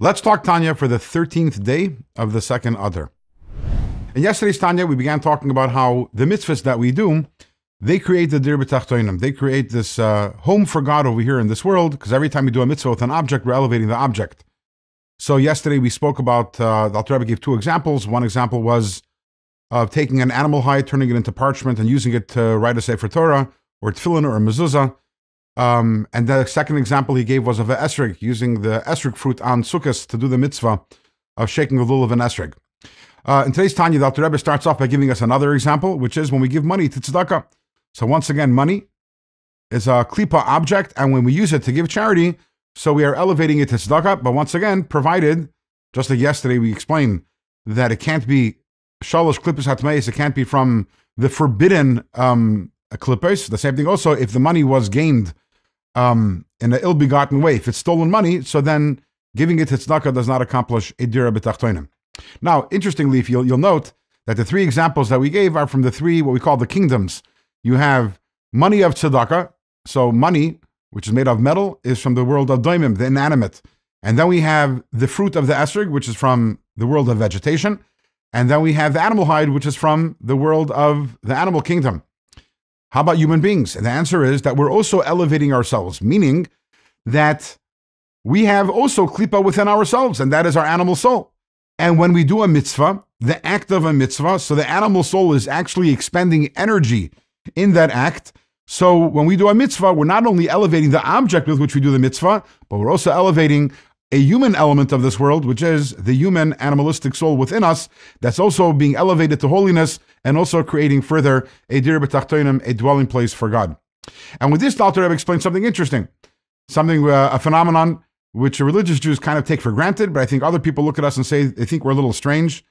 Let's talk Tanya for the 13th day of the second Adar. In yesterday's Tanya, we began talking about how the mitzvahs that we do, they create the dir b'tachtonim. They create this home for God over here in this world, because every time we do a mitzvah with an object, we're elevating the object. So yesterday we spoke about, the Alter Rebbe gave two examples. One example was of taking an animal hide, turning it into parchment, and using it to write a Sefer Torah, or tefillin, or a mezuzah. And the second example he gave was of an esrog, using the esrog fruit on Sukkot to do the mitzvah of shaking the lulav of an esrog. In today's Tanya, the Alter Rebbe starts off by giving us another example, which is when we give money to tzedakah. So once again, money is a klipa object, and when we use it to give charity, so we are elevating it to tzedakah, but once again, provided, just like yesterday we explained, that it can't be shalosh klipas hatmeis, it can't be from the forbidden klipas. The same thing also, if the money was gained in an ill-begotten way, if it's stolen money, so then giving it to tzedakah does not accomplish a dira b'tachtonim. Now, interestingly, if you'll note that the three examples that we gave are from the three, what we call the kingdoms. You have money of tzedakah, so money, which is made of metal, is from the world of doimim, the inanimate. And then we have the fruit of the esrog, which is from the world of vegetation. And then we have the animal hide, which is from the world of the animal kingdom. How about human beings? And the answer is that we're also elevating ourselves, meaning that we have also klipa within ourselves, and that is our animal soul. And when we do a mitzvah, the act of a mitzvah, so the animal soul is actually expending energy in that act. So when we do a mitzvah, we're not only elevating the object with which we do the mitzvah, but we're also elevating a human element of this world, which is the human animalistic soul within us, that's also being elevated to holiness and also creating further a dir b'tachtonim, a dwelling place for God. And with this, the Alter Rebbe explains something interesting, a phenomenon which religious Jews kind of take for granted, but I think other people look at us and say they think we're a little strange.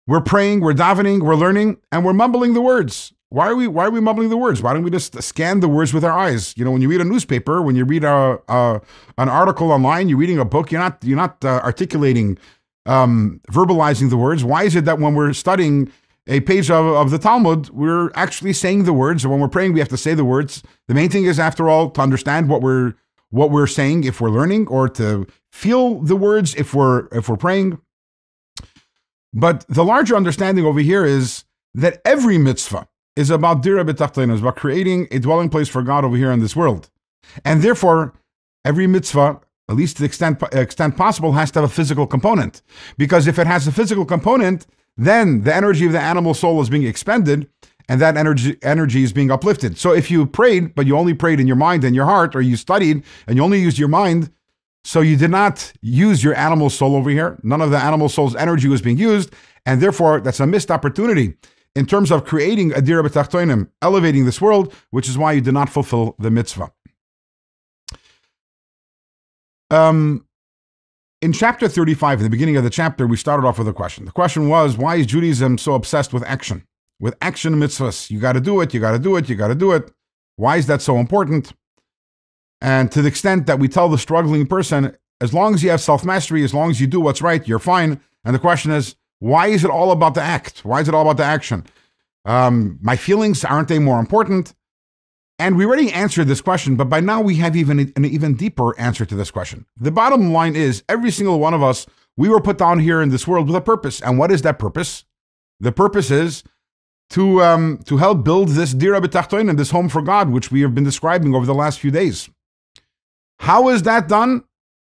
We're praying, we're davening, we're learning, and we're mumbling the words. Why are we mumbling the words? Why don't we just scan the words with our eyes? You know, when you read a newspaper, when you read an article online, you're reading a book, you're not articulating, verbalizing the words. Why is it that when we're studying a page of the Talmud, we're actually saying the words, and when we're praying, we have to say the words? The main thing is, after all, to understand what we're saying if we're learning, or to feel the words if we're praying. But the larger understanding over here is that every mitzvah is about dira b'tachtonim, is about creating a dwelling place for God over here in this world. And therefore, every mitzvah, at least to the extent possible, has to have a physical component. Because if it has a physical component, then the energy of the animal soul is being expended, and that energy is being uplifted. So if you prayed, but you only prayed in your mind and your heart, or you studied and you only used your mind, so you did not use your animal soul over here, none of the animal soul's energy was being used, and therefore that's a missed opportunity in terms of creating a dira b'tachtonim, elevating this world, which is why you did not fulfill the mitzvah. In chapter 35, in the beginning of the chapter, we started off with a question. The question was, why is Judaism so obsessed with action? With action mitzvahs. You got to do it, you got to do it, you got to do it. Why is that so important? And to the extent that we tell the struggling person, as long as you have self-mastery, as long as you do what's right, you're fine. And the question is, why is it all about the act? Why is it all about the action? My feelings, aren't they more important? And we already answered this question, but by now we have an even deeper answer to this question. The bottom line is, every single one of us, we were put down here in this world with a purpose. And what is that purpose? The purpose is to help build this dira b'tachtonim, this home for God, which we have been describing over the last few days. How is that done?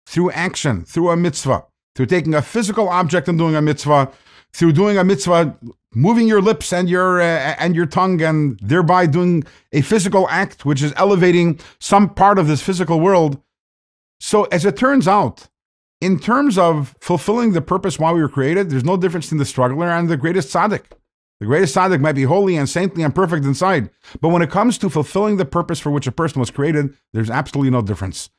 Through action, through a mitzvah. Through taking a physical object and doing a mitzvah, through doing a mitzvah, moving your lips and your tongue, and thereby doing a physical act, which is elevating some part of this physical world. So as it turns out, in terms of fulfilling the purpose why we were created, there's no difference between the struggler and the greatest tzaddik. The greatest tzaddik might be holy and saintly and perfect inside, but when it comes to fulfilling the purpose for which a person was created, there's absolutely no difference.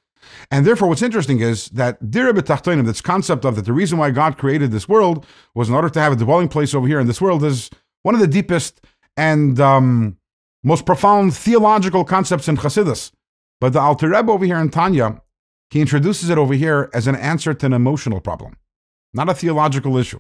And therefore, what's interesting is that dira b'tachtonim, this concept of that the reason why God created this world was in order to have a dwelling place over here in this world, is one of the deepest and most profound theological concepts in Chassidus. But the Alter Rebbe over here in Tanya, he introduces it over here as an answer to an emotional problem, not a theological issue.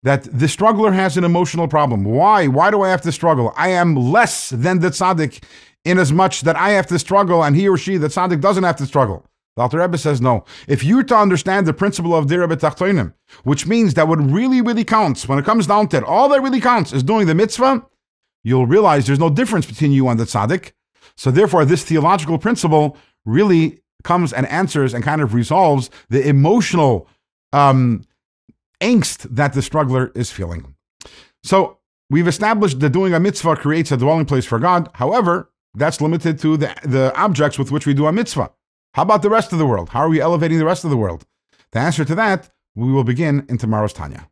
That the struggler has an emotional problem. Why? Why do I have to struggle? I am less than the tzaddik, in as much that I have to struggle and he or she, the tzaddik, doesn't have to struggle. The Alter Rebbe says no. If you're to understand the principle of Dir B'Tachtonim, which means that what really, really counts, when it comes down to it, all that really counts is doing the mitzvah, you'll realize there's no difference between you and the tzaddik. So therefore, this theological principle really comes and answers and kind of resolves the emotional angst that the struggler is feeling. So we've established that doing a mitzvah creates a dwelling place for God. However, that's limited to the objects with which we do a mitzvah. How about the rest of the world? How are we elevating the rest of the world? The answer to that, we will begin in tomorrow's Tanya.